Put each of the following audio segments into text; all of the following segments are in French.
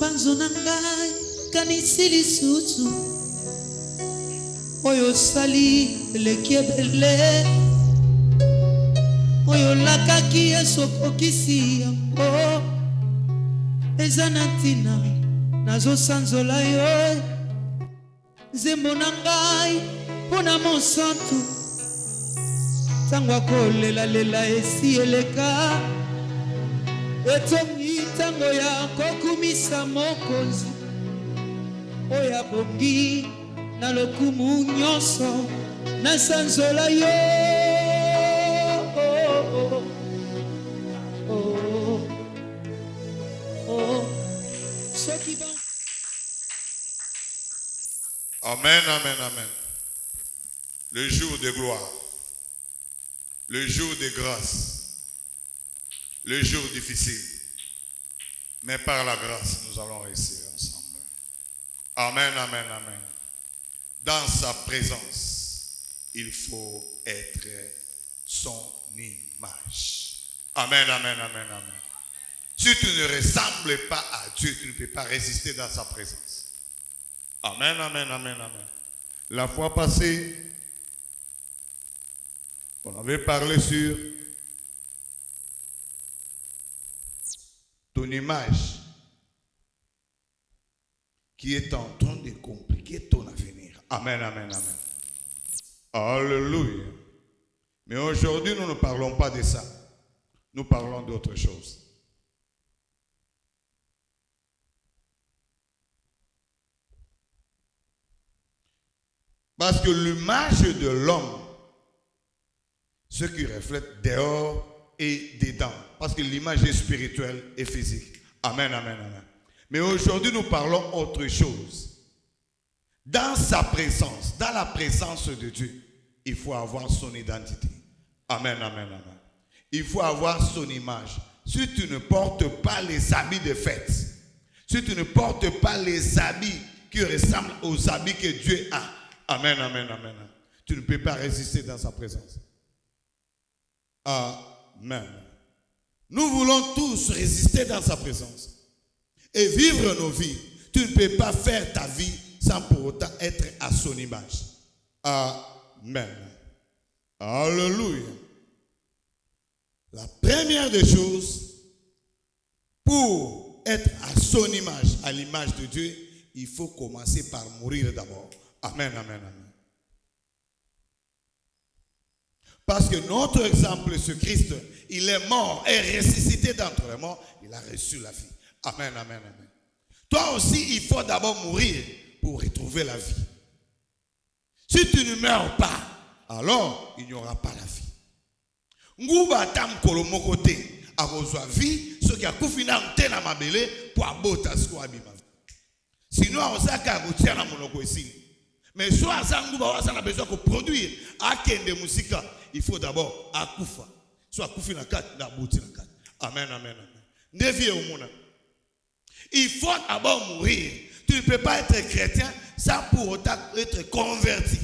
mbanzo na ngai kanisi lisusu oyo sali eleki ebele oyo lakaki Yesu okokisi yango eza na ntina nazosanzola yo nzembo na ngai mpona mosantu ntango akolelalela esi eleka etongi ntango ya kokumisa mokonzi oyo abongi na lokumu nyonso nasanzola yo. Amen, amen, amen. Le jour de gloire, le jour de grâce, le jour difficile, mais par la grâce, nous allons réussir ensemble. Amen, amen, amen. Dans sa présence, il faut être son image. Amen, amen, amen, amen. Si tu ne ressembles pas à Dieu, tu ne peux pas résister dans sa présence. Amen, amen, amen, amen. La fois passée, on avait parlé sur ton image qui est en train de compliquer ton avenir. Amen, amen, amen. Alléluia. Mais aujourd'hui, nous ne parlons pas de ça. Nous parlons d'autre chose. Parce que l'image de l'homme, ce qui reflète dehors et dedans. Parce que l'image est spirituelle et physique. Amen, amen, amen. Mais aujourd'hui, nous parlons autre chose. Dans sa présence, dans la présence de Dieu, il faut avoir son identité. Amen, amen, amen. Il faut avoir son image. Si tu ne portes pas les habits de fête, si tu ne portes pas les habits qui ressemblent aux habits que Dieu a, amen, amen, amen, tu ne peux pas résister dans sa présence. Amen. Nous voulons tous résister dans sa présence et vivre nos vies. Tu ne peux pas faire ta vie sans pour autant être à son image. Amen. Alléluia. La première des choses, pour être à son image, à l'image de Dieu, il faut commencer par mourir d'abord. Amen, amen, amen. Parce que notre exemple, ce Christ, il est mort et ressuscité d'entre les morts, il a reçu la vie. Amen, amen, amen. Toi aussi, il faut d'abord mourir pour retrouver la vie. Si tu ne meurs pas, alors il n'y aura pas la vie. Nguba tam kolomoko te akozwa vie ce qui a kufina mtena mabele pour abota siko abima. Sinon osaka akotia na monoko esili. Mais soit ça nguba wasa na besoin de produire akende musika, il faut d'abord akufa. Soit akufi na kat na boti na kat. Amen, amen, amen. Nevie omona. Il faut d'abord mourir. Tu ne peux pas être chrétien sans pour autant être converti.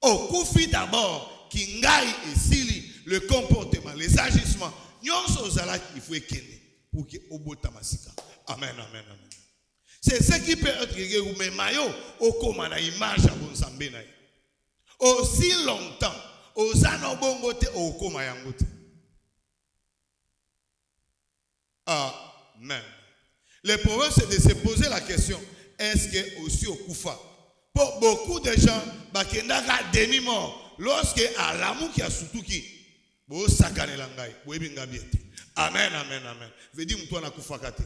Okufi d'abord kingai esili. Le comportement, les agissements, il faut équilibrer pour que obota masika. Amen, amen, amen. C'est ce qui peut être que mais mayo au comme na image à bon sambe na. Aussi longtemps, aux anobongote au comme yangote. Amen. Le problème c'est de se poser la question, est-ce que aussi au kufa? Pour beaucoup de gens, bakendaka demi-mort lorsque à l'amour qui a surtout qui amen, amen, amen. Veut dire mtu anakufa kate.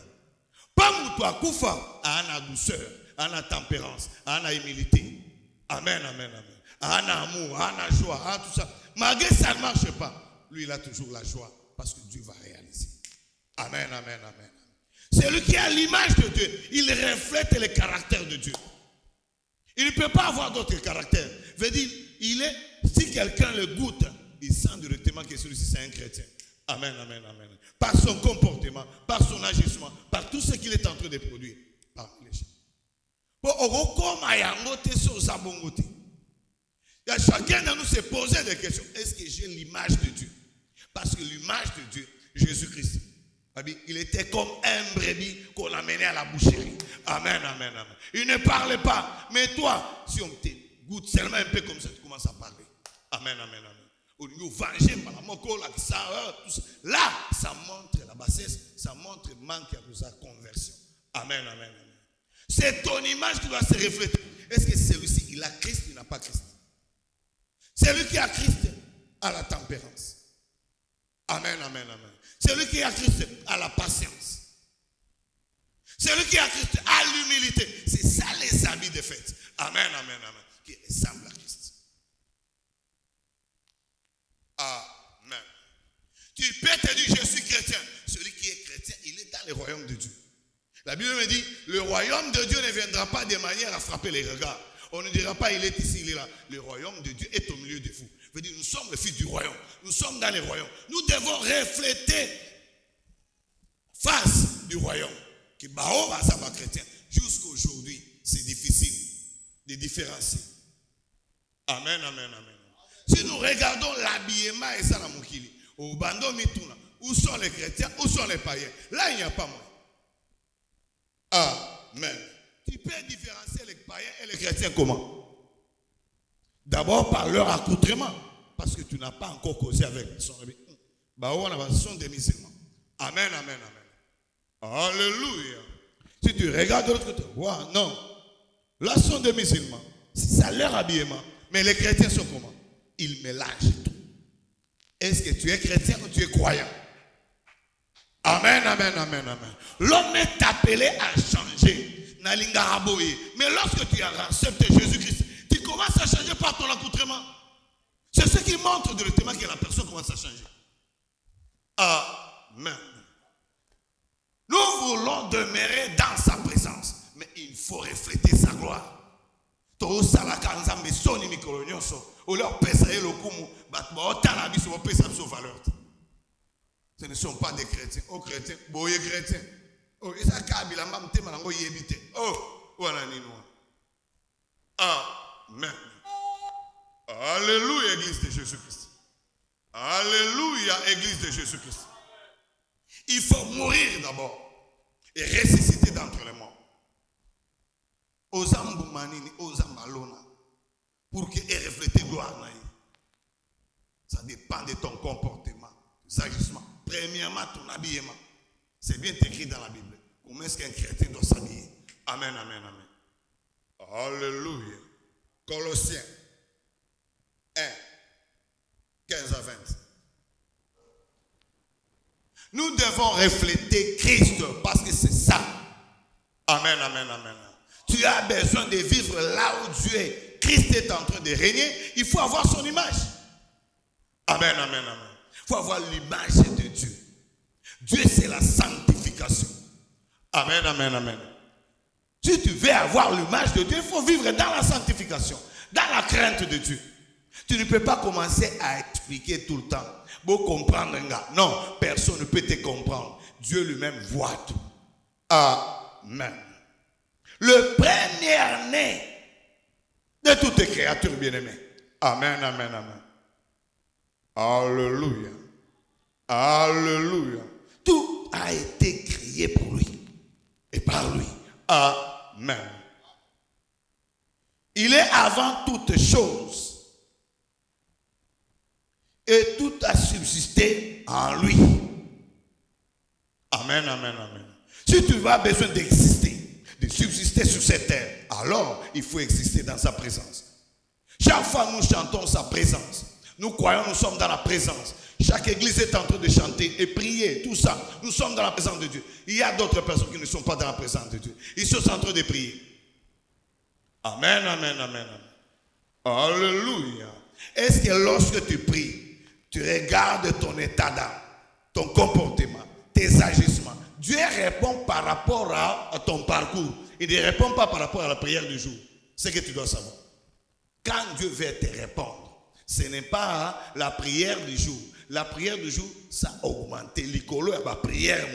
Pas mtu akufa ana douceur, ana tempérance, ana humilité. Amen, amen, amen. Ana amour, ana joie, ana tout ça. Malgré ça ne marche pas, lui il a toujours la joie parce que Dieu va réaliser. Amen, amen, amen. Celui qui a l'image de Dieu, il reflète le caractère de Dieu. Il ne peut pas avoir d'autre caractère. Veut dire, il est, si quelqu'un le goûte, il sent directement que celui-ci c'est un chrétien. Amen, amen, amen. Par son comportement, par son agissement, par tout ce qu'il est en train de produire parmi les gens. Chacun de nous se poser des questions. Est-ce que j'ai l'image de Dieu? Parce que l'image de Dieu, Jésus-Christ, Il était comme un brebis qu'on amenait à la boucherie. Amen, amen, amen. Il ne parlait pas. Mais toi, si on te goûte seulement un peu comme ça, tu commences à parler. Amen, amen, amen. Là, ça montre la bassesse, ça montre le manque de sa conversion. Amen, amen, amen. C'est ton image qui doit se refléter. Est-ce que celui-ci, il a Christ ou il n'a pas Christ? Celui qui a Christ a la tempérance. Amen, amen, amen. Celui qui a Christ a la patience. Celui qui a Christ a l'humilité. C'est ça les habits de fête. Amen, amen, amen. Qui ressemble à Christ. Amen. Tu peux te dire, je suis chrétien. Celui qui est chrétien, il est dans le royaume de Dieu. La Bible me dit, le royaume de Dieu ne viendra pas de manière à frapper les regards. On ne dira pas, il est ici, il est là. Le royaume de Dieu est au milieu de vous. Je veux dire, nous sommes les fils du royaume. Nous sommes dans le royaume. Nous devons refléter face du royaume. Qui baoba ça va chrétien. Jusqu'aujourd'hui, c'est difficile de différencier. Amen, amen, amen. Si nous regardons l'habillement et ça la moukili, au bando mituna, où sont les chrétiens, où sont les païens? Là, il n'y a pas moins. Amen. Tu peux différencier les païens et les chrétiens comment? D'abord par leur accoutrement. Parce que tu n'as pas encore causé avec son ami. Ce sont des musulmans. Amen, amen, amen. Alléluia. Si tu regardes de l'autre côté, wow, non. Là, ce sont des musulmans. C'est ça leur habillement. Mais les chrétiens sont comment? Ils mélangent tout. Est-ce que tu es chrétien ou tu es croyant? Amen, amen, amen, amen. L'homme est appelé à changer. Mais lorsque tu acceptes Jésus-Christ, tu commences à changer par ton accoutrement. C'est ce qui montre directement que la personne commence à changer. Amen. Nous voulons demeurer dans sa présence, mais il faut refléter sa gloire. Ce ne sont pas des chrétiens. Oh, chrétiens, boye chrétiens. Oh, ils ont kabila mamte manango yebite. Oh, voilà ninoa. Amen. Alléluia, Église de Jésus-Christ. Alléluia, Église de Jésus-Christ. Il faut mourir d'abord et ressusciter d'entre les morts. Aux amboumanini, aux ambalona, pour que et refléter gloire. Ça dépend de ton comportement, de agissement. Premièrement, ton habillement. C'est bien écrit dans la Bible. Comment est-ce qu'un chrétien doit s'habiller? Amen, amen, amen. Alléluia. Colossiens 1, 15 à 20. Nous devons refléter Christ parce que c'est ça. Amen, amen, amen. Tu as besoin de vivre là où Dieu est. Christ est en train de régner. Il faut avoir son image. Amen, amen, amen. Il faut avoir l'image de Dieu. Dieu, c'est la sanctification. Amen, amen, amen. Si tu veux avoir l'image de Dieu, il faut vivre dans la sanctification, dans la crainte de Dieu. Tu ne peux pas commencer à expliquer tout le temps. Pour comprendre, non, personne ne peut te comprendre. Dieu lui-même voit tout. Amen. Le premier-né de toutes les créatures bien-aimées. Amen, amen, amen. Alléluia. Alléluia. Tout a été créé pour lui et par lui. Amen. Il est avant toutes choses. Et tout a subsisté en lui. Amen, amen, amen. Si tu as besoin d'exister, de subsister sur cette terre, alors il faut exister dans sa présence. Chaque fois nous chantons sa présence. Nous croyons, nous sommes dans la présence. Chaque église est en train de chanter et prier, tout ça. Nous sommes dans la présence de Dieu. Il y a d'autres personnes qui ne sont pas dans la présence de Dieu. Ils sont en train de prier. Amen, amen, amen. Alléluia. Est-ce que lorsque tu pries, tu regardes ton état d'âme, ton comportement, tes agissements, Dieu répond par rapport à ton parcours. Il ne répond pas par rapport à la prière du jour. C'est ce que tu dois savoir. Quand Dieu veut te répondre, ce n'est pas la prière du jour. La prière du jour, ça a augmenté. L'icolo a la prière,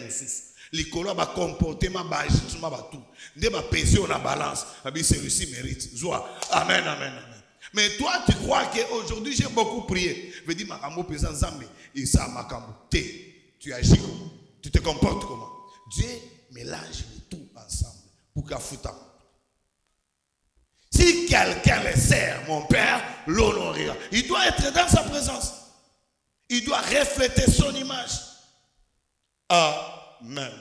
l'icolo a le comportement, l'agissement, tout. Dès que peser on la balance, celui-ci mérite. Amen, amen, amen. Mais toi, tu crois qu'aujourd'hui, j'ai beaucoup prié. Je veux dire, Makambo pesant Zambé, et ça, Makambo, tu agis comment? Tu te comportes comment? Dieu mélange tout ensemble pour qu'à foutre. Si quelqu'un le sert, mon Père l'honorera. Il doit être dans sa présence. Il doit refléter son image. Amen.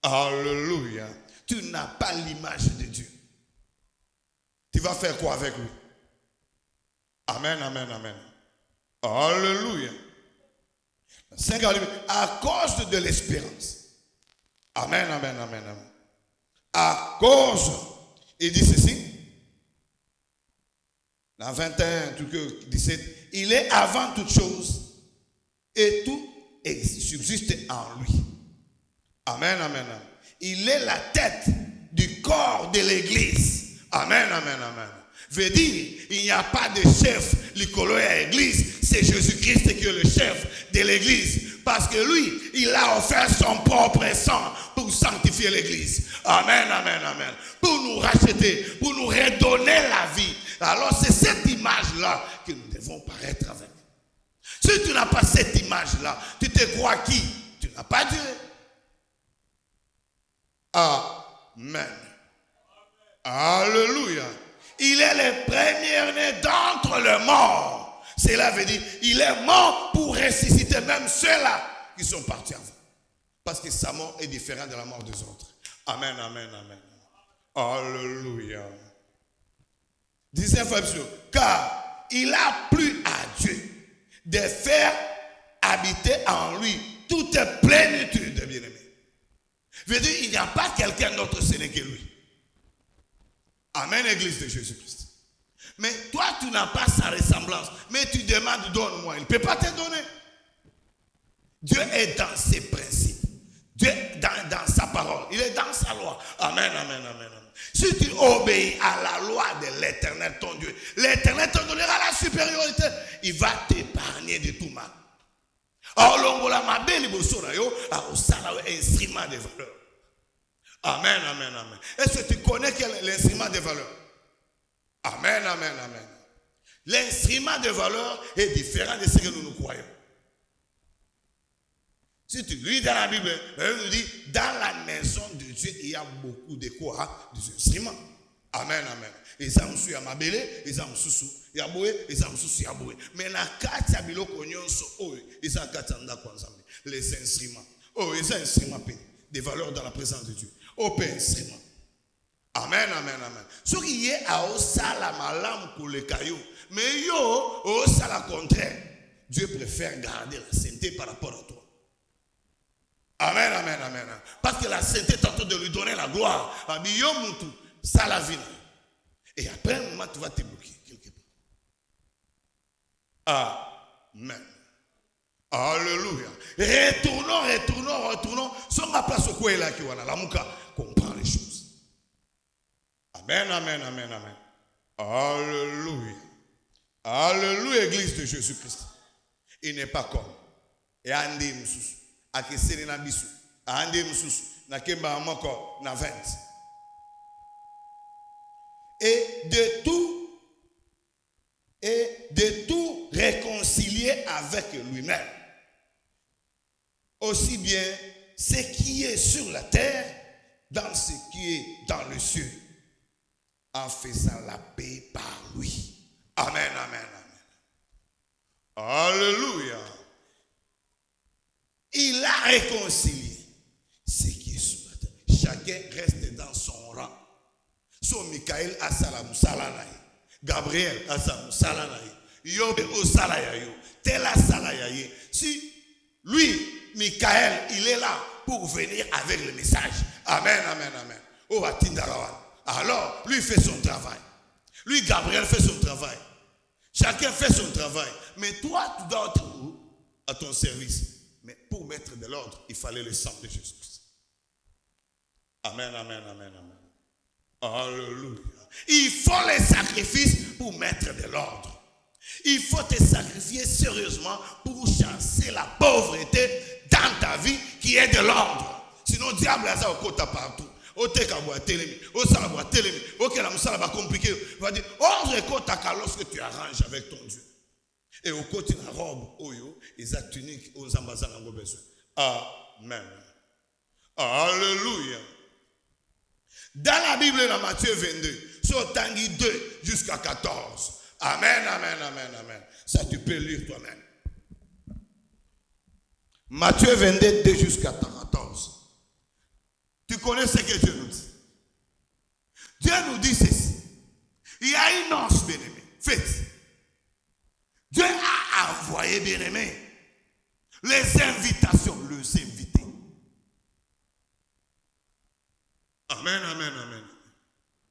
Alléluia. Tu n'as pas l'image de Dieu. Tu vas faire quoi avec lui? Amen, amen, amen. Alléluia. À cause de l'espérance. Amen, amen, amen, amen. À cause, il dit ceci. Dans 21, 17, il est avant toute chose et tout subsiste en lui. Amen, amen, amen. Il est la tête du corps de l'église. Amen, amen, amen. Veut dire, il n'y a pas de chef, l'écolo à l'église, c'est Jésus-Christ qui est le chef de l'église. Parce que lui, il a offert son propre sang pour sanctifier l'église. Amen, amen, amen. Pour nous racheter, pour nous redonner la vie. Alors c'est cette image-là que nous devons paraître avec. Si tu n'as pas cette image-là, tu te crois qui? Tu n'as pas Dieu. Amen. Alléluia. Il est le premier-né d'entre les morts. Cela veut dire, il est mort pour ressusciter même ceux-là qui sont partis avant. Parce que sa mort est différente de la mort des autres. Amen, amen, amen. Alléluia. 19 verset. Car il a plu à Dieu de faire habiter en lui toute plénitude, bien-aimé. Veut dire, il n'y a pas quelqu'un d'autre ce n'est que lui. Amen, Église de Jésus-Christ. Mais toi, tu n'as pas sa ressemblance. Mais tu demandes, donne-moi. Il ne peut pas te donner. Dieu est dans ses principes. Dieu est dans sa parole. Il est dans sa loi. Amen, amen, amen. Si tu obéis à la loi de l'Éternel, ton Dieu, l'Éternel te donnera la supériorité. Il va t'épargner de tout mal. Alors, ma belle instrument de valeur. Amen, amen, amen. Est-ce que tu connais quel est l'instrument de valeur? Amen, amen, amen. L'instrument de valeur est différent de ce que nous croyons. Si tu lis dans la Bible, elle nous dit, dans la maison de Dieu, il y a beaucoup de quoi? Des instruments. Amen, amen. Et ça me suit à ma belle, et ça me suit à boué, et ça me suit à boué. Mais la carte à bilo cognon so, et ça carte anda ensemble. Les instruments. Oh, et ça instruments des valeurs dans la présence de Dieu. Open instrument. Amen, amen, amen. Ce qui est à Osala malam pour les cailloux. Mais yo, Osala contraire. Dieu préfère garder la sainteté par rapport à toi. Amen, amen, amen. Parce que la sainteté tente de lui donner la gloire. Abiyo mutu, ça la vie. Et après un moment, tu vas te bloquer quelque part. Amen. Alléluia. Retournons. Son ma place au quoi est là qui va la mouka. Comprends les choses. Amen, amen, amen, amen. Alléluia. Alléluia, Église de Jésus-Christ. Il n'est pas comme. Et Andi Moussous. Akeseni na bisu. Andi Moussous. Na kemba amoko na 20. Et de tout réconcilier avec lui-même. Aussi bien ce qui est sur la terre dans ce qui est dans le ciel, en faisant la paix par lui. Amen, amen, amen. Alléluia. Il a réconcilié ce qui est sur la terre. Chacun reste dans son rang. So Michael a salam salanai. Gabriel a salam salanai. Yob o salayayo. Tel a salayaye. Si lui, Michael, il est là pour venir avec le message. Amen, amen, amen. Oh, alors, lui fait son travail. Lui, Gabriel fait son travail. Chacun fait son travail. Mais toi, tu dois être où? À ton service. Mais pour mettre de l'ordre, il fallait le sang de Jésus-Christ. Amen, amen, amen, amen. Alléluia. Il faut les sacrifices pour mettre de l'ordre. Il faut te sacrifier sérieusement pour chasser la pauvreté dans ta vie qui est de l'ordre. Sinon, le diable a ça au côté partout. Au tekabwa telemi, au salabwa telemi, au kelam salaba compliqué. Il va dire, ordre et côté lorsque tu arranges avec ton Dieu. Et au côté de la robe, oyo, ils ont tunique aux ambassades en besoin. Amen. Alléluia. Dans la Bible, dans Matthieu 22, sur Tanguy 2 jusqu'à 14. Amen, amen, amen, amen. Ça, tu peux lire toi-même. Matthieu 22, 2 jusqu'à 14. Tu connais ce que Dieu nous dit. Dieu nous dit ceci. Il y a une ange bien-aimé. Faites. Dieu a envoyé bien-aimé les invitations, les invités. Amen, amen, amen.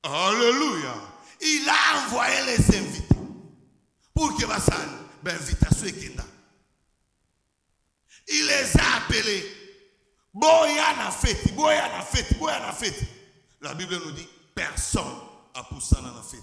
Alléluia. Il a envoyé les invités pour que l'invitation est là. Il les a appelés. Boya na fête, boya na fête, boya na fête. La Bible nous dit personne a poussé dans la fête.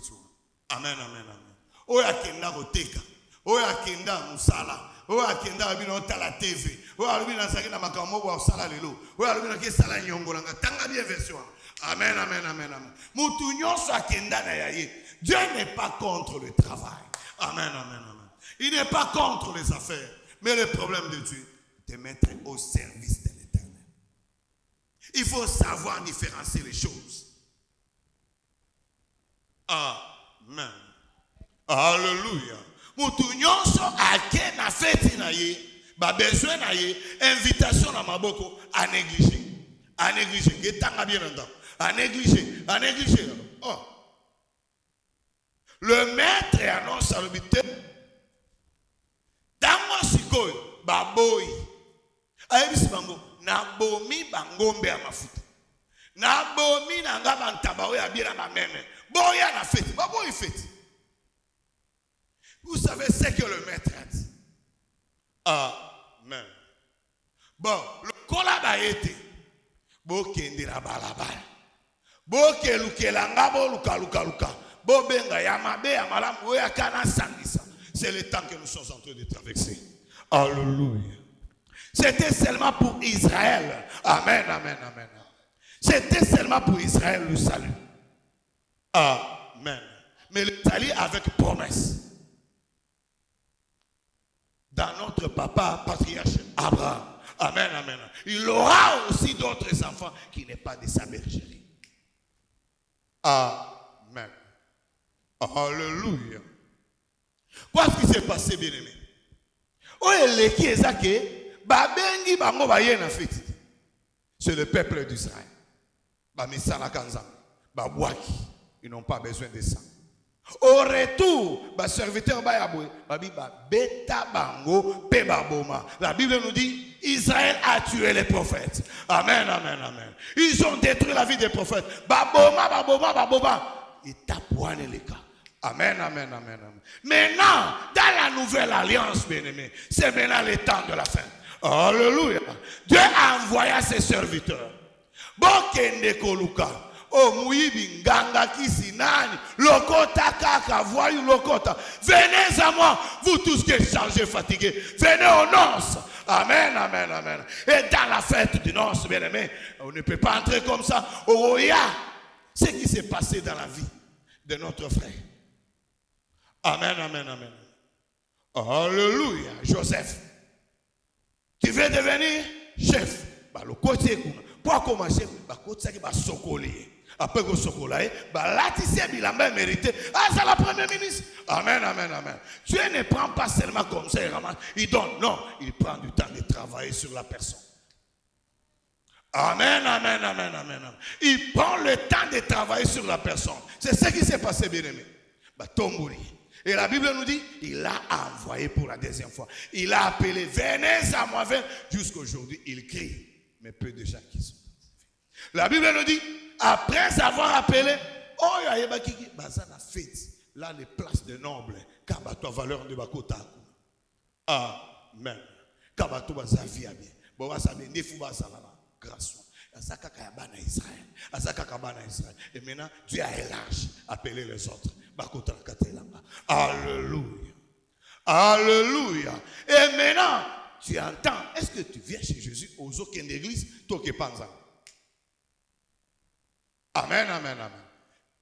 Amen, amen, amen. Oya kenda koteka, oya kenda musala, oya kenda bino tala TV, oya bino saki na makambo wa sala lelo, oya bino ke sala nyongo nga tanga bien version. Amen, amen, amen, amen. Mutu nyonso akenda na yaye. Dieu n'est pas contre le travail. Amen, amen, amen. Il n'est pas contre les affaires, mais le problème de Dieu, te mettre au service de l'Éternel. Il faut savoir différencier les choses. Amen. Alléluia. Mutu nyonso ake na fête na ye, ba besoin na ye, invitation na maboko à négliger. À négliger. Getanga bien entend. À négliger. À négliger. Oh. Le maître annonce à l'habiteur. Tango sikoy baboy. Ayebisi bango na bomi bangombe ya mafuta. Na bomi na ngaba ntaba oya bira ba meme. Boya na fête. Baboy fête. Vous savez ce que le maître a dit. Amen. Bon, le kolaba été. Bokendira balabala. Bokelukela ngabo luka. Bobenga yamabe yamalam oya kana sangisa. C'est le temps que nous sommes en train de traverser. Alléluia. C'était seulement pour Israël. Amen, amen, amen. C'était seulement pour Israël le salut. Amen. Mais le salut avec promesse. Dans notre papa, patriarche Abraham. Amen, amen. Il aura aussi d'autres enfants qui n'est pas de sa bergerie. Amen. Alléluia. Qu'est-ce qui s'est passé, bien-aimé? C'est le peuple d'Israël. Ils n'ont pas besoin de ça. Au retour, serviteur la Bible nous dit Israël a tué les prophètes. Amen, amen, amen. Ils ont détruit la vie des prophètes. Ils tapouaient les cas. Amen, amen, amen, amen. Maintenant, dans la nouvelle alliance, bien-aimé, c'est maintenant le temps de la fin. Alléluia. Dieu a envoyé ses serviteurs. Bokende koluka. Oh, mouyibi, nganga, kisi, nani, lokota, kaka, voyou, lokota. Venez à moi, vous tous qui êtes chargés, fatigués. Venez aux noces. Amen, amen, amen. Et dans la fête du noces, bien aimé, on ne peut pas entrer comme ça. Oh, il y a ce qui s'est passé dans la vie de notre frère. Amen, amen, amen. Alléluia. Joseph, tu veux devenir chef. Le côté, pour commencer, le côté qui va socoler. Après que socoler, là, tu sais, il a même mérité. Ah, c'est la première ministre. Amen, amen, amen. Dieu ne prend pas seulement comme ça, il donne. Non, il prend du temps de travailler sur la personne. Amen, amen, amen, amen. Il prend le temps de travailler sur la personne. C'est ce qui s'est passé, bien-aimé. Et la Bible nous dit, il l'a envoyé pour la deuxième fois. Il a appelé, venez à moi, venez. Jusqu'à aujourd'hui, il crie. Mais peu de gens qui sont. La Bible nous dit, après avoir appelé, oh, il y a qui bazana fête. Là, les places de nobles, kabato valeur de bakota. Amen. Kabato bazavia bien. Bon, ça bien, ne faut pas ça là. Grâce. Azaka kabana Israël. Azaka kabana Israël. Et maintenant, Dieu a élargi, appelé les autres. Bakota katelanga. Alléluia. Alléluia. Et maintenant, tu entends, est-ce que tu viens chez Jésus aux autres églises, toi qui penses? Amen, amen, amen.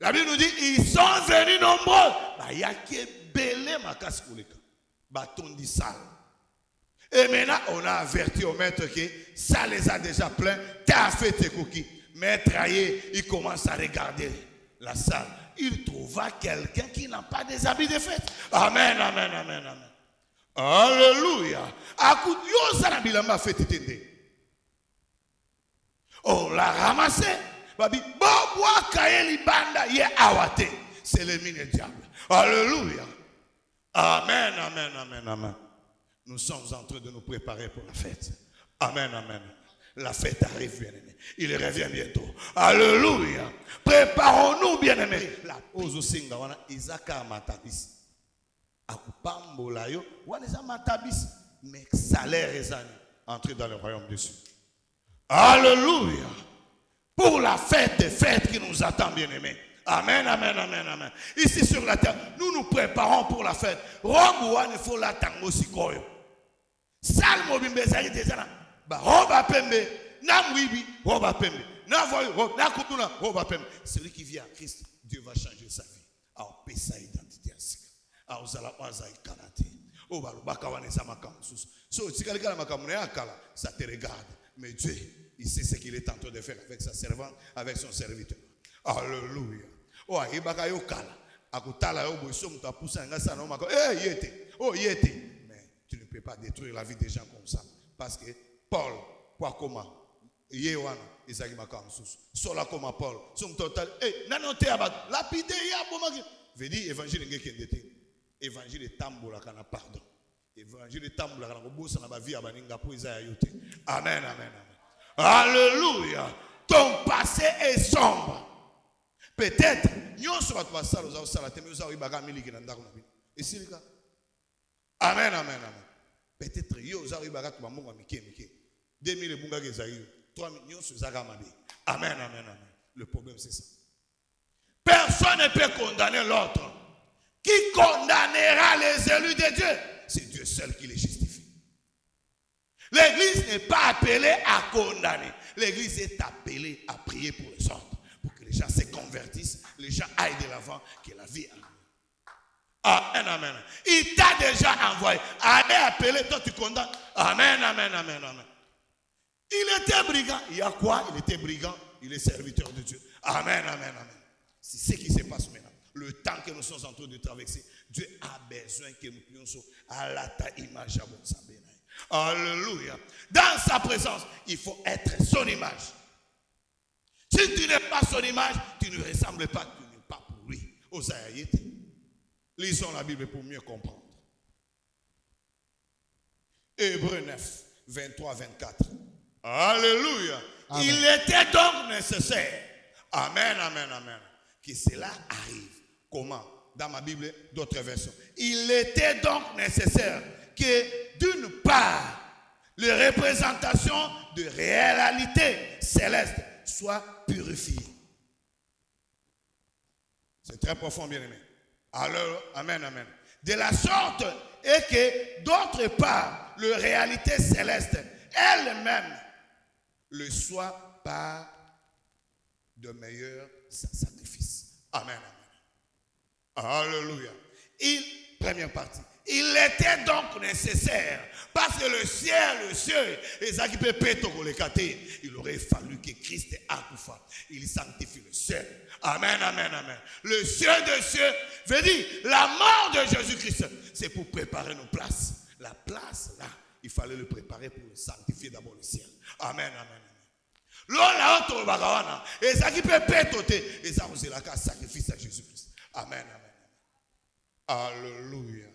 La Bible nous dit, ils sont venus nombreux. Il y a qui belé ma casse pour les cas. Bâton dit sale. Et maintenant, on a averti au maître que ça les a déjà pleins. Tu as fait tes cookies. Maître Aïe, il commence à regarder la salle. Il trouva quelqu'un qui n'a pas des habits de fête. Amen, amen, amen, amen. Alléluia. On l'a ramassé. C'est l'ennemi du diable. Alléluia. Amen, amen, amen, amen. Nous sommes en train de nous préparer pour la fête. Amen, amen. La fête arrive, bien-aimé. Il revient bientôt. Alléluia. Préparons-nous, bien-aimés. La pause aussi, on a Isaac Matabis. Akupambola yo, waneza matabis, mais salaire est entré dans le royaume des cieux. Alléluia. Pour la fête des fêtes qui nous attend, bien-aimés. Amen, amen, amen, amen. Ici sur la terre, nous nous préparons pour la fête. Robuan, il faut la tango sikoyo. Salmo bimbezari déjà. Ba roba pembe, na mwibi, roba pembe. Na voyo, na kutuna, roba pembe. Celui qui vient à Christ, Dieu va changer sa vie. Alors, paix sa identité ainsi. Alors, vous allez pas y canater. Oh, bah, le bakawane sa makamusus. So, si quelqu'un a makamune akala, ça te regarde. Mais Dieu, il sait ce qu'il est en train de faire avec sa servante, avec son serviteur. Alléluia. Oh, il baka yo kala. Akutala yo boiso muta poussa ngasa na mako. Eh, yete. Oh, yete. Mais tu ne peux pas détruire la vie des gens comme ça. Parce que Paul, quoi comment? Yewana, Isaac makamusus. Sola comme Paul. Son total. Eh, nanote abat. Lapide ya bomaki. Veut dire évangile ngeke ndete. Évangile tambola kana pardon. Évangile tambola kana kobosa na ba vie abaninga po Isaïe yote. Amen, amen, amen. Alléluia. Ton passé est sombre. Peut-être, nous sommes pas ça, nous avons ça, nous avons eu bagarre miliki dans le et c'est le cas. Amen, amen, amen. Peut-être, nous avons eu bagarre pour moi, Mike. 2000 et bunga Gezaï, 3000, nous sommes agamabé. Amen, amen, amen. Le problème, c'est ça. Personne ne peut condamner l'autre. Qui condamnera les élus de Dieu? C'est Dieu seul qui les justifie. L'église n'est pas appelée à condamner. L'église est appelée à prier pour les autres. Pour que les gens se convertissent, les gens aillent de l'avant, que la vie arrive. Amen, amen. Il t'a déjà envoyé. Allez appeler, toi tu condamnes. Amen, amen, amen, amen. Il était brigand. Il y a quoi? Il était brigand. Il est serviteur de Dieu. Amen, amen, amen. C'est ce qui se passe maintenant. Le temps que nous sommes en train de traverser, Dieu a besoin que nous puissions à la ta image à bon sabé. Alléluia. Dans sa présence, il faut être son image. Si tu n'es pas son image, tu ne ressembles pas, tu n'es pas pour lui. Osaïe. Lisons la Bible pour mieux comprendre. Hébreux 9, 23, 24. Alléluia. Amen. Il était donc nécessaire. Amen, amen, amen. Que cela arrive. Comment? Dans ma Bible, d'autres versions. Il était donc nécessaire que d'une part, les représentations de réalité céleste soient purifiées. C'est très profond, bien aimé. Alors, amen, amen. De la sorte et que d'autre part, les réalités célestes elles-mêmes le soient par de meilleurs sacrifices. Amen, amen. Alléluia. Première partie. Il était donc nécessaire, parce que le ciel, il aurait fallu que Christ accoufa. Il sanctifie le ciel. Amen, amen, amen. Le ciel de cieux veut dire la mort de Jésus-Christ. C'est pour préparer nos places. La place, là, il fallait le préparer pour le sanctifier d'abord le ciel. Amen, amen, amen. L'on autre bagawana, et ça qui peut pétoter, et ça vous est là qu'un sacrifice à Jésus-Christ. Amen, amen, amen. Alléluia.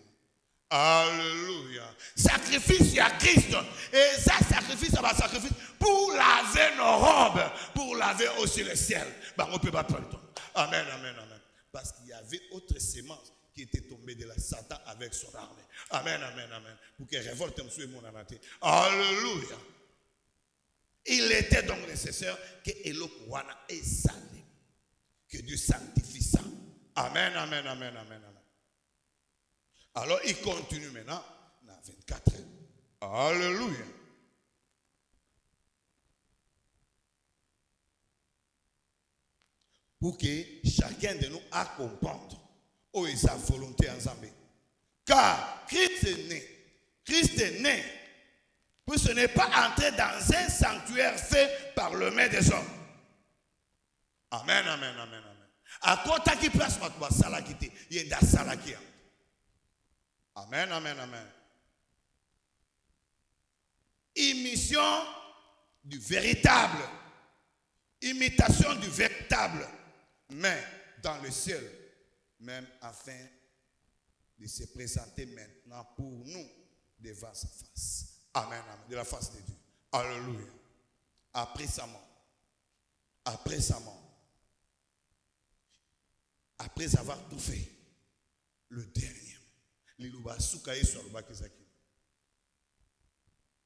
Alléluia. Sacrifice à Christ. Et ça, sacrifice à sacrifice pour laver nos robes, pour laver aussi le ciel. Ben, on ne peut pas prendre le temps. Amen, amen, amen. Parce qu'il y avait autre sémence qui était tombée de la Satan avec son armée. Amen, amen, amen. Pour que révolte me soit mon amaté. Alléluia. Il était donc nécessaire que Elokuana est salé. Que Dieu sanctifie ça. Amen, amen, amen, amen, amen. Alors, il continue maintenant dans 24. Alléluia. Pour que chacun de nous a comprendre où est sa volonté ensemble. Car Christ est né Puis ce n'est pas entrer dans un sanctuaire fait par le main des hommes. Amen, amen, amen, amen. À côté qui place ma sala qui était, il y a une sala qui est. Amen, amen, amen. Émission du véritable. Imitation du véritable. Mais dans le ciel, même afin de se présenter maintenant pour nous devant sa face. Amen, amen. De la face de Dieu. Alléluia. Après sa mort. Après sa mort. Après avoir tout fait. Le dernier.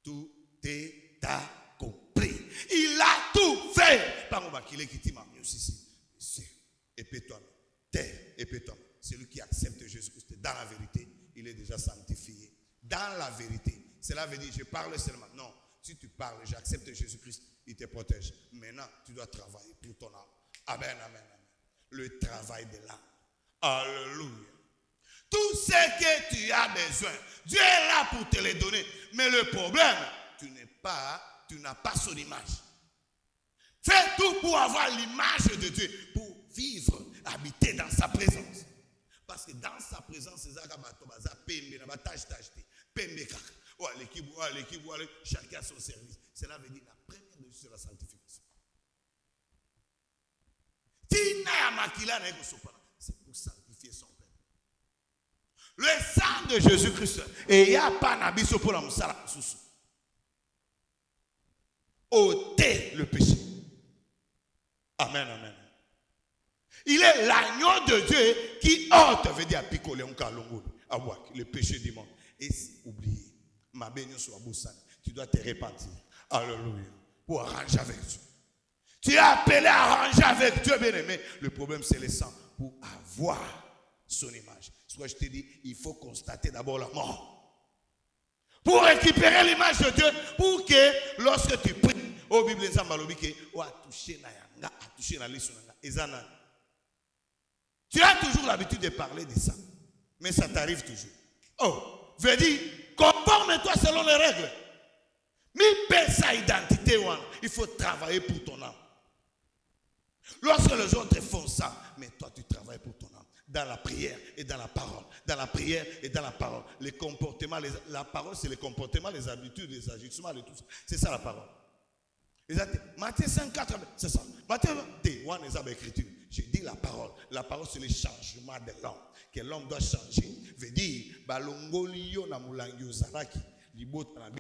Tout est accompli. Il a tout fait. Et puis toi, et puis toi. Celui qui accepte Jésus-Christ dans la vérité, il est déjà sanctifié. Dans la vérité. Cela veut dire, je parle seulement. Non, si tu parles, j'accepte Jésus-Christ, il te protège. Maintenant, tu dois travailler pour ton âme. Amen, amen, amen. Le travail de l'âme. Alléluia. Tout ce que tu as besoin, Dieu est là pour te le donner. Mais le problème, tu n'as pas son image. Fais tout pour avoir l'image de Dieu, pour vivre, habiter dans sa présence. Parce que dans sa présence, chacun a son service. Cela veut dire la première de c'est la sanctification. C'est pour sanctifier son peuple. Le sang de Jésus-Christ, et il n'y a pas d'abisso pour la moussala. Ôter le péché. Amen, amen. Il est l'agneau de Dieu qui ôte, veut dire picoler un calongo, le péché du monde. Et oubliez, ma bénédiction sur la boussane, tu dois te repentir. Alléluia. Pour arranger avec Dieu. Tu es appelé à arranger avec Dieu, bien-aimé. Le problème, c'est le sang. Pour avoir son image. C'est ce que je te dis, il faut constater d'abord la mort. Pour récupérer l'image de Dieu, pour que lorsque tu pries, au Bible, tu as toujours l'habitude de parler de ça. Mais ça t'arrive toujours. Oh, veut dire, conforme-toi selon les règles. Mais paie sa identité, il faut travailler pour ton âme. Lorsque les autres font ça, mais toi tu travailles pour ton âme. Dans la prière et dans la parole. Dans la prière et dans la parole. Les comportements, la parole c'est les comportements, les habitudes, les agissements et tout ça. C'est ça la parole. Matthieu 5,4, c'est ça. Matthieu 1, les écritures. Je dis la parole. La parole, c'est le changement de l'homme. Que l'homme doit changer. Veut dire, balongolio na mulangi ozalaki, libota na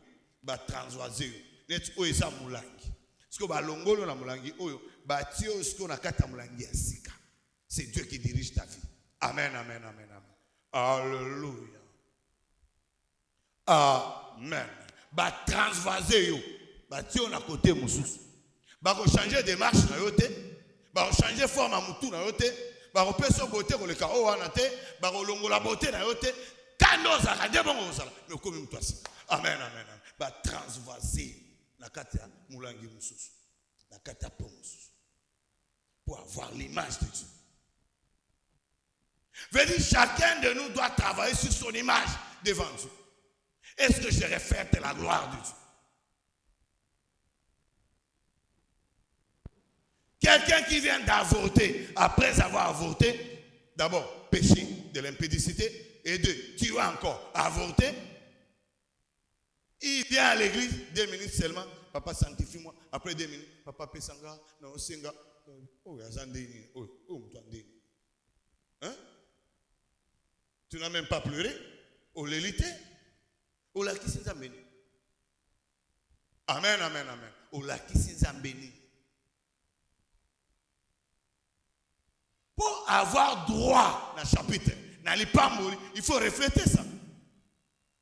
ba transvaser. Net oeza mulangi. Parce que balongolio na mulangi oyo, ba tio sko na kata mulangi asika. C'est Dieu qui dirige ta vie. Amen, amen, amen, amen. Alléluia. Amen. Ba transvaser yo. Ba tio na côté mususu. Ba ko changer de marche na yo te. Ba ko changer forme à mutu na yo te. Ba ko peso beauté ko le ka o wana te. Ba ko longola beauté na yo te. Kando za ka de bongo sala. Mais comme toi ça. Amen, amen, amen. Ba transvaser na kata mulangi mususu. Na kata po mususu. Pour avoir l'image de Dieu. Veut dire chacun de nous doit travailler sur son image devant Dieu. Est-ce que je reflète la gloire de Dieu? Quelqu'un qui vient d'avorter, après avoir avorté, d'abord, péché de l'impédicité, et deux, tu as encore avorté, il vient à l'église, 2 minutes seulement, papa sanctifie-moi, après 2 minutes, papa pesanga, non, senga, oh, yazandeni, oh, m'tandeni. Hein? Tu n'as même pas pleuré, oh, l'élité, oh, la qui s'est embéni. Amen, amen, amen. Oh, la qui s'est embéni. Pour avoir droit dans le chapitre, n'allez pas mourir, il faut refléter ça.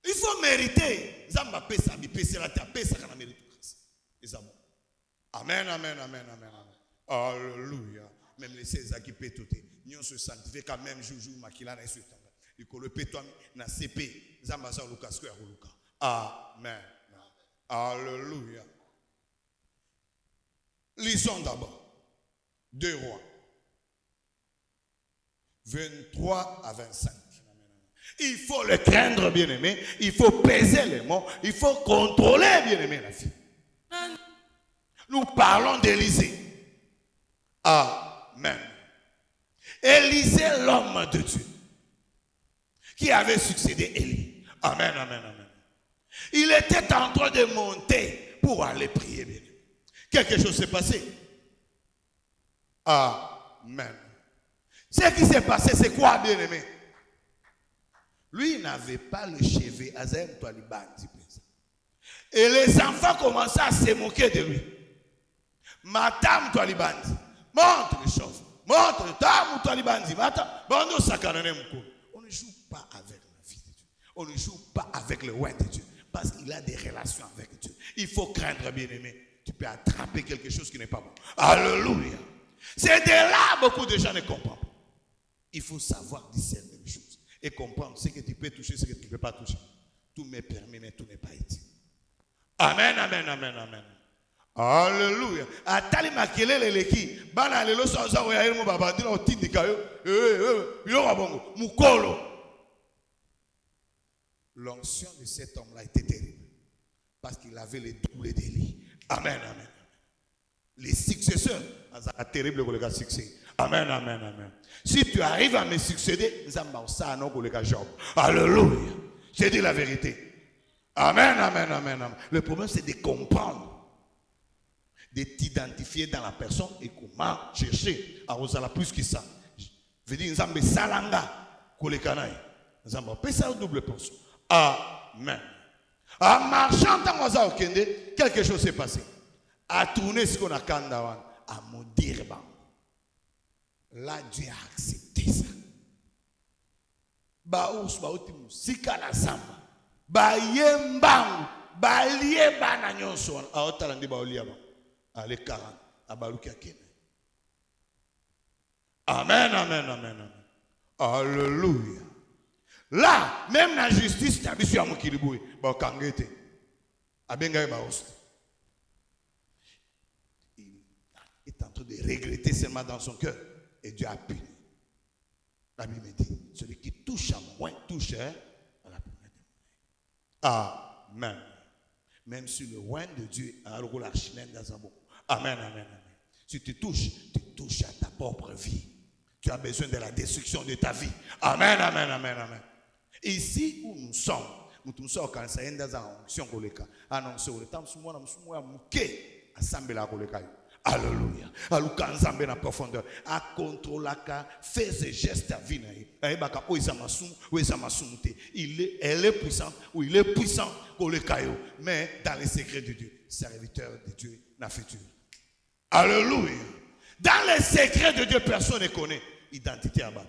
Il faut mériter. Amen, amen, amen, amen. Alléluia. Même les 16 qui peut tout. Nous se sanctifions quand même joujou makila na sur tanga. Il faut le pétouami na CP. Zambaza Lucas ko ya Luka. Amen. Alléluia. Lisons d'abord 2 Rois 23 à 25. Il faut le craindre, bien-aimé. Il faut peser les mots. Il faut contrôler, bien-aimé, la vie. Nous parlons d'Élisée. Amen. Élisée, l'homme de Dieu, qui avait succédé Élie. Amen, amen, amen. Il était en train de monter pour aller prier, bien-aimé. Quelque chose s'est passé. Amen. Ce qui s'est passé, c'est quoi, bien-aimé? Lui, il n'avait pas le cheveu. Et les enfants commençaient à se moquer de lui. Madame Toualibandi, montre les choses. Montre le temps, Toualibandi. On ne joue pas avec la vie de Dieu. On ne joue pas avec le roi de Dieu. Parce qu'il a des relations avec Dieu. Il faut craindre, bien-aimé. Tu peux attraper quelque chose qui n'est pas bon. Alléluia. C'est de là beaucoup de gens ne comprennent pas. Il faut savoir discerner les choses. Et comprendre ce que tu peux toucher, ce que tu ne peux pas toucher. Tout m'est permis, mais tout n'est pas été. Amen, amen, amen, amen. Alléluia. Atali makelele leki. Bana lelo sanza oya mo baba dina otindika yo. Yo babongo. Mukolo. L'onction de cet homme-là était terrible. Parce qu'il avait les doubles d'Élie. Amen, amen. Les successeurs, c'est terrible que le gars succède. Amen, amen, amen. Si tu arrives à me succéder, alléluia. J'ai dit la vérité. Amen, amen, amen, amen. Le problème, c'est de comprendre, de t'identifier dans la personne et comment chercher à Rosala plus que ça. Je veux dire, nous avons salanga, kolekanaï. Nous avons fait ça au double portion. Amen. En marchant dans Rosa Okende, quelque chose s'est passé. À tourner ce qu'on a kandawan, à maudire. Là, Dieu a accepté ça. Baous, baotimu, sikala samba. Ba yembangu, ba lieba na nyonso. A otalandi ba oliaba. Ale 40, a baluki akene. Amen, amen, amen, amen. Alléluia. Là, même la justice, tu as vu sur Mokiliboué, ba okangete. Abengaye baos. Il est en train de regretter seulement dans son cœur. Et Dieu a puni. La Bible dit, celui qui touche à moins touche à la première des moyens. Amen. Même si le roi de Dieu a le rôle archilène dans un bon. Amen, amen, amen. Si tu touches à ta propre vie. Tu as besoin de la destruction de ta vie. Amen, amen, amen, amen. Ici où nous sommes, nous sommes quand ça est dans un onction koleka. Annoncer le temps sous moi mouké assemblée la koleka. Alléluia. Alukanzambe na profondeur. A contrôlaka fait ce geste à vie naï. Aibaka oisamasum, oisamasumte. Elle est puissante ou il est puissant pour le caillou. Mais dans les secrets de Dieu, serviteur de Dieu n'a futur. Alléluia. Dans les secrets de Dieu, personne ne connaît identité à battre.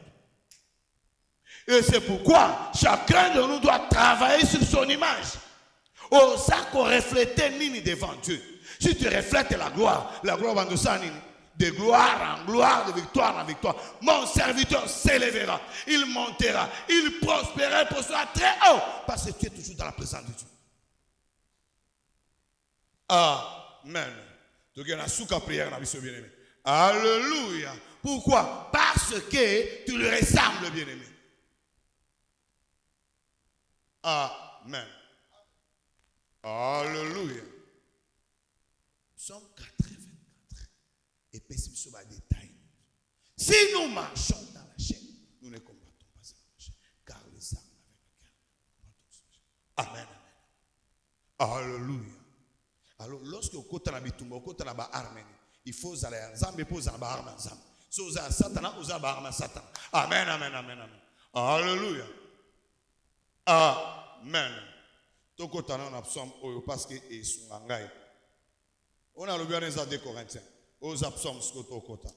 Et c'est pourquoi chacun de nous doit travailler sur son image. Oh, ça qu'on reflète nini devant Dieu. Si tu reflètes la gloire va nous s'en de gloire en gloire, de victoire en victoire. Mon serviteur s'élèvera, il montera, il prospérera, il prospérera très haut. Parce que tu es toujours dans la présence de Dieu. Amen. Donc il y a une souka prière dans le bien-aimé. Alléluia. Pourquoi? Parce que tu le ressembles, bien-aimé. Amen. Alléluia. Psaume 84. Et puis sur le détail. Si nous marchons dans la chaîne, nous ne combattons pas dans la chaîne. Car les armes avec lesquelles nous combattons. Amen. Alléluia. Alors, lorsque vous côté la bitumba, vous côté la arme, il faut aller à Zambé pour les armes ensemble. Si vous avez Satan, vous avez arme Satan. Amen, amen, amen, amen. Alléluia. Amen. Tout côté on a psaume parce que ils sont engagés. On a le bien des 2 Corinthiens. Aux psaumes ce côté.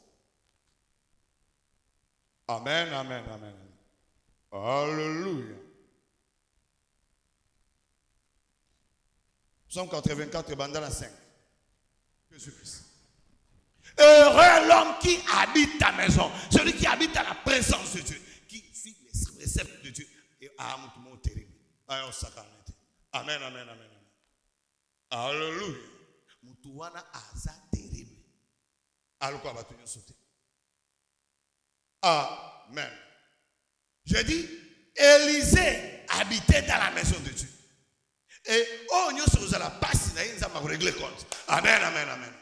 Amen, amen, amen. Alléluia. Psaume 84, bandana 5. Jésus-Christ. Heureux l'homme qui habite ta maison. Celui qui habite à la présence de Dieu. Qui suit les préceptes de Dieu. Et tout le monde terrible. Amen, amen, amen. Alléluia. Mutuwana aza terrible. Aloko abatunyo sauter. Amen. Je dis, Élisée habitait dans la maison de Dieu. Et oh, nous sommes à la passe, nous avons réglé compte. Amen, amen, amen.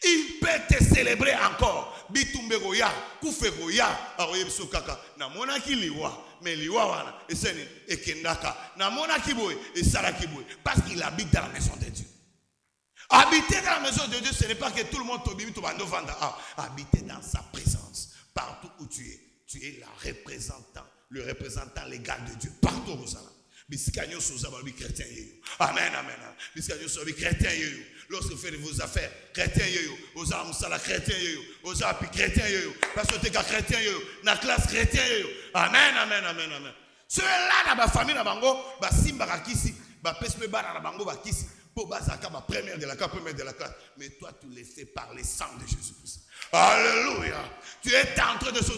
Il peut te célébrer encore. Bitumbe goya, kufe goya, aroye biso kaka. Na mona ki liwa, mais liwa wana, eseni ekendaka. Na mona ki boy, esala ki boy, parce qu'il habite dans la maison de Dieu. Habiter dans la maison de Dieu, ce n'est pas que tout le monde t'obéit, tu vas nous vendre. Habiter dans sa présence, partout où tu es le représentant légal de Dieu, partout où ça. Biscanio soza babi chrétien yeyo. Amen, amen. Biscanio soza chrétien yeyo. Lorsque vous faites vos affaires, chrétien yeyo. Oza musala chrétien yeyo. Oza pi chrétien yeyo. Parce que t'es chrétien yeyo. Na classe chrétien yeyo. Amen, amen, amen, amen. Ceux-là dans ma famille na bango, ba simba kakisi, ba pesme ba na bango ba kisi. Pour bazaka ba première de la classe. Mais toi tu les fais par le sang de Jésus-Christ. Alléluia. Tu es en train de se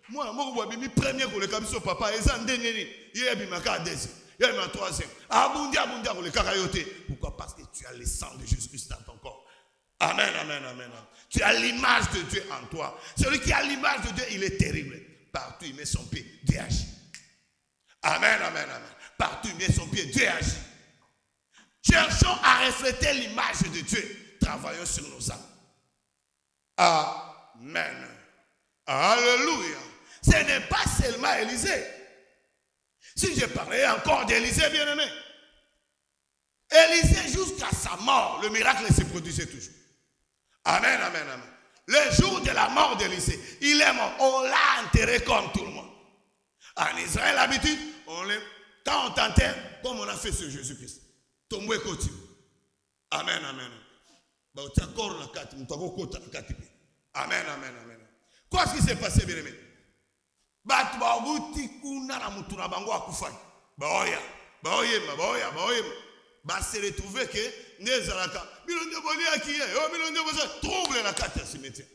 moi moi bimi premier ko le kabiso papa eza ndengeni. Yebi maka deuxième. Il y a un troisième. Pourquoi? Parce que tu as le sang de Jésus-Christ dans ton corps. Amen, amen, amen. Tu as l'image de Dieu en toi. Celui qui a l'image de Dieu, il est terrible. Partout, il met son pied, Dieu agit. Amen, amen, amen. Partout, il met son pied, Dieu agit. Cherchons à refléter l'image de Dieu. Travaillons sur nos âmes. Amen. Alléluia. Ce n'est pas seulement Élisée. Si je parlais encore d'Élisée, bien-aimé, Élisée, jusqu'à sa mort, le miracle se produisait toujours. Amen, amen, amen. Le jour de la mort d'Élisée, il est mort. On l'a enterré comme tout le monde. En Israël, l'habitude, quand on t'enterre, comme on a fait sur Jésus-Christ, tombé côté. Amen, amen. Amen, amen, amen. Qu'est-ce qui s'est passé, bien-aimé? Batu babuti kuna na mutu na bango akufai. Baoya se retrouver que nezalaka bilonde boli akiye o bilonde boza trouble na kati ya cimetière.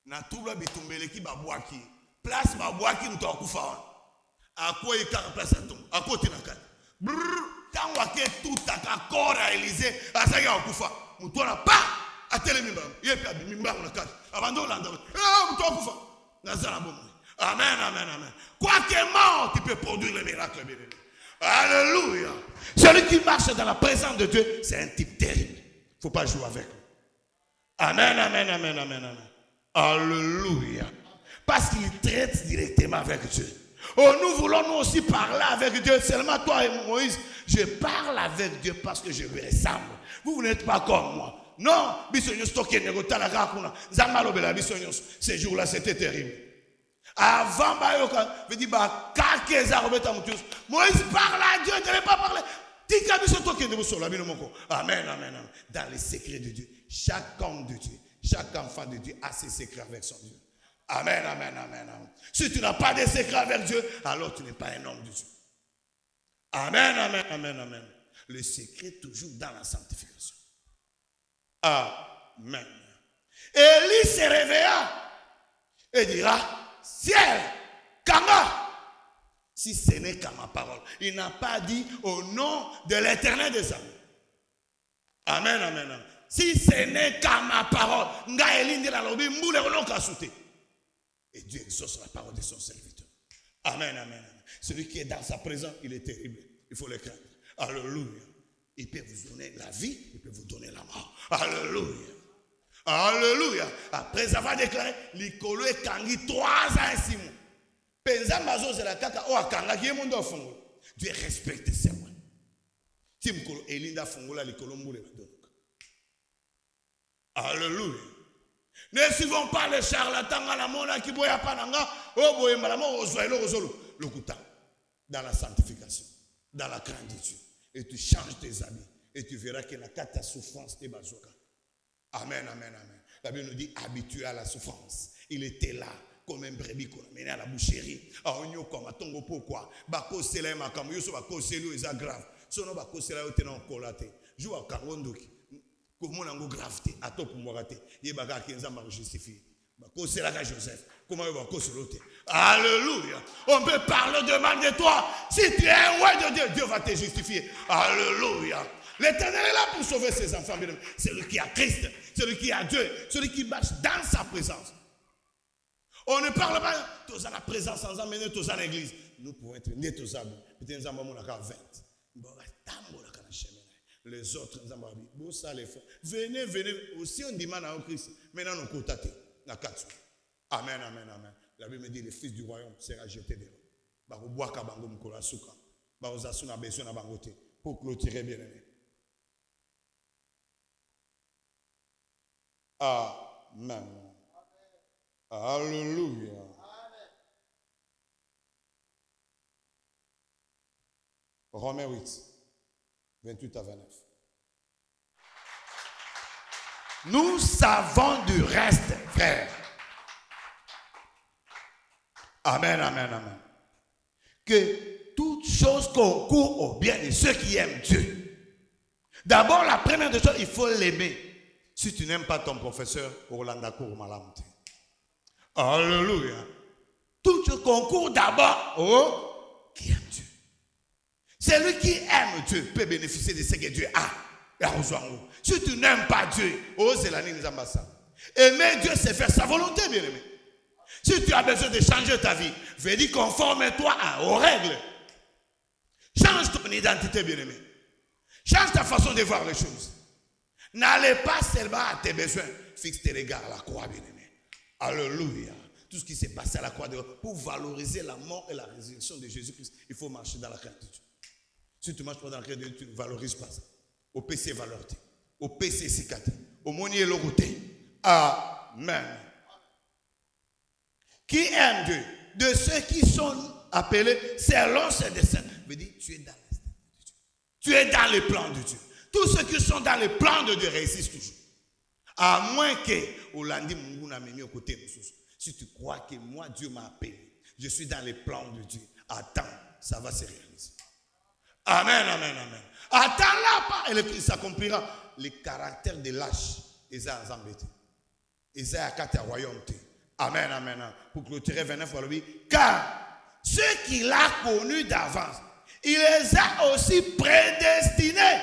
Na trouble bitumbeleki babwaki. Place babwaki mutu akufa wana. Akoyi kaka place atombe. Akoti na kati. Tango ake tutaka kora Élisée asaki akufa. Mutu na pa atele mimba. Yepe abimba na kati. Abando landa. Mutu akufa. Nazala bomo. Amen, amen, amen. Quoi que mort, tu peux produire le miracle, bien aimé. Alléluia. Celui qui marche dans la présence de Dieu, c'est un type terrible. Il ne faut pas jouer avec lui. Amen, amen, amen, amen, amen. Alléluia. Parce qu'il traite directement avec Dieu. Oh, nous voulons nous aussi parler avec Dieu. Seulement toi et Moïse, je parle avec Dieu parce que je lui ressemble. Vous n'êtes pas comme moi. Non, ces jours-là, c'était terrible. Avant, Moïse parle à Dieu, ne veut pas parler. Amen, amen, amen. Dans les secrets de Dieu, chaque homme de Dieu, chaque enfant de Dieu a ses secrets avec son Dieu. Amen, amen, amen, amen. Si tu n'as pas de secrets avec Dieu, alors tu n'es pas un homme de Dieu. Amen, amen, amen, amen. Le secret toujours dans la sanctification. Amen. Élie se réveilla et dira, ciel, Kama. Si ce n'est qu'à ma parole. Il n'a pas dit au nom de l'Éternel des armées. Amen, amen, amen. Si ce n'est qu'à ma parole. Et Dieu exauce la parole de son serviteur. Amen, amen, amen. Celui qui est dans sa présence, il est terrible. Il faut le craindre. Alléluia. Il peut vous donner la vie, il peut vous donner la mort. Alléluia. Alléluia. Après avoir déclaré, l'Ikolo est kangi 3 ans et 6 mois. Penza mazo zela kaka o akanga ki mondo fongo. Dieu respecte ses mots. Si mkolo elinda fongola l'Ikolo mbule badonka. Alléluia. Ne suivons pas les charlatans à la mona qui boya pananga. Oh boye malamo ozoelo ozolo. Lokuta. Dans la sanctification. Dans la crainte de Dieu. Et tu changes tes habits. Et tu verras que la cata souffrance est bazoka. Amen, amen, amen. La Bible nous dit habitué à la souffrance. Il était là comme un brebis qu'on a mené à la boucherie. Ah, on y a comme à tongo pourquoi? Bako sela ma kamu yoso bako selo est grave. Sono bako sela yote na kolate. Jou a kangondoki. Comment on a gravité à top pour moi rater. Il baka kinza ma justifier. Bako sela ka Joseph. Comment on va bako selote. Alléluia. On peut parler de mal de toi. Si tu es un roi de Dieu, Dieu va te justifier. Alléluia. L'Éternel est là pour sauver ses enfants. Celui qui a Christ, celui qui a Dieu, celui qui marche dans sa présence. On ne parle pas tous à la présence sans amener tous à l'église. Nous pouvons être nés tous à bout. Peut-être nous avons 20. Les autres, nous avons dit, ça les fait. Venez, venez. Aussi, on demande à Christ. Maintenant, nous contactons. Amen, amen, amen. La Bible me dit, le fils du royaume sera jeté dehors. Pour clôturer bien aimé. Amen. Alléluia. Romains 8, 28 à 29. Nous savons du reste, frère. Amen, amen, amen. Que toute chose concourt au bien de ceux qui aiment Dieu. D'abord, la première des choses, il faut l'aimer. Si tu n'aimes pas ton professeur, Orlando Malamte. Alléluia. Tout chose concourt d'abord au qui aime Dieu. Celui qui aime Dieu peut bénéficier de ce que Dieu a. Si tu n'aimes pas Dieu, c'est la ligne des ambassades. Aimer Dieu, c'est faire sa volonté, bien aimé. Si tu as besoin de changer ta vie, veux dire conforme-toi aux règles. Change ton identité, bien aimé. Change ta façon de voir les choses. N'allez pas seulement à tes besoins. Fixe tes regards à la croix, bien aimé. Alléluia. Tout ce qui s'est passé à la croix, pour valoriser la mort et la résurrection de Jésus-Christ, il faut marcher dans la crainte de Dieu. Si tu ne marches pas dans la crainte de Dieu, tu ne valorises pas ça. Au PC valorité. Au PC sikate. Au monier logoté. Amen. Qui aime Dieu? De ceux qui sont appelés selon ses desseins. Veut dire, tu es dans les desseins de Dieu. Tu es dans les plans de Dieu. Tous ceux qui sont dans les plans de Dieu réussissent toujours. À moins que, Olandi Munguna m'a mis au côté. Si tu crois que moi, Dieu m'a appelé, je suis dans les plans de Dieu. Attends, ça va se réaliser. Amen, amen, amen. Attends là, il s'accomplira. Les caractères de lâche, ils ont embêté. Ils ont à royaume. Amen, amen. Pour clôturer 29 fois lui. Car ceux qu'il a connus d'avance, il les a aussi prédestinés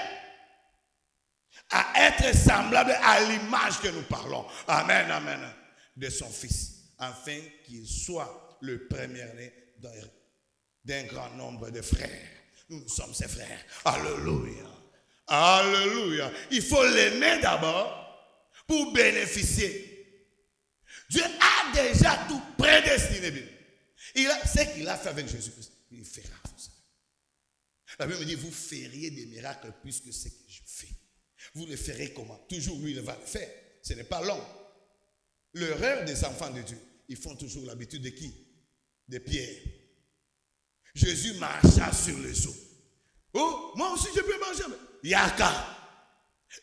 à être semblables à l'image que nous parlons. Amen, amen. De son Fils. Afin qu'il soit le premier-né d'un grand nombre de frères. Nous sommes ses frères. Alléluia. Alléluia. Il faut l'aimer d'abord pour bénéficier. Dieu a déjà tout prédestiné. Ce qu'il a fait avec Jésus-Christ, il fera. La Bible me dit, vous feriez des miracles plus que ce que je fais. Vous le ferez comment? Toujours lui, il va le faire. Ce n'est pas long. L'erreur des enfants de Dieu, ils font toujours l'habitude de qui? De Pierre. Jésus marcha sur les eaux. Oh, moi aussi je peux marcher. Yaka.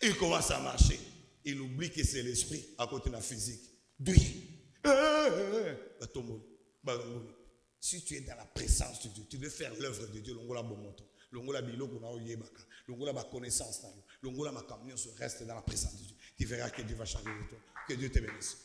Il commence à marcher. Il oublie que c'est l'esprit à côté de la physique. Si tu es dans la présence de Dieu, tu veux faire l'œuvre de Dieu. Longola bomoto, longola biloko na oyebaka, longola ba connaissance na yo, longola ma camion se reste dans la présence de Dieu. Tu verras que Dieu va changer de toi. Que Dieu te bénisse.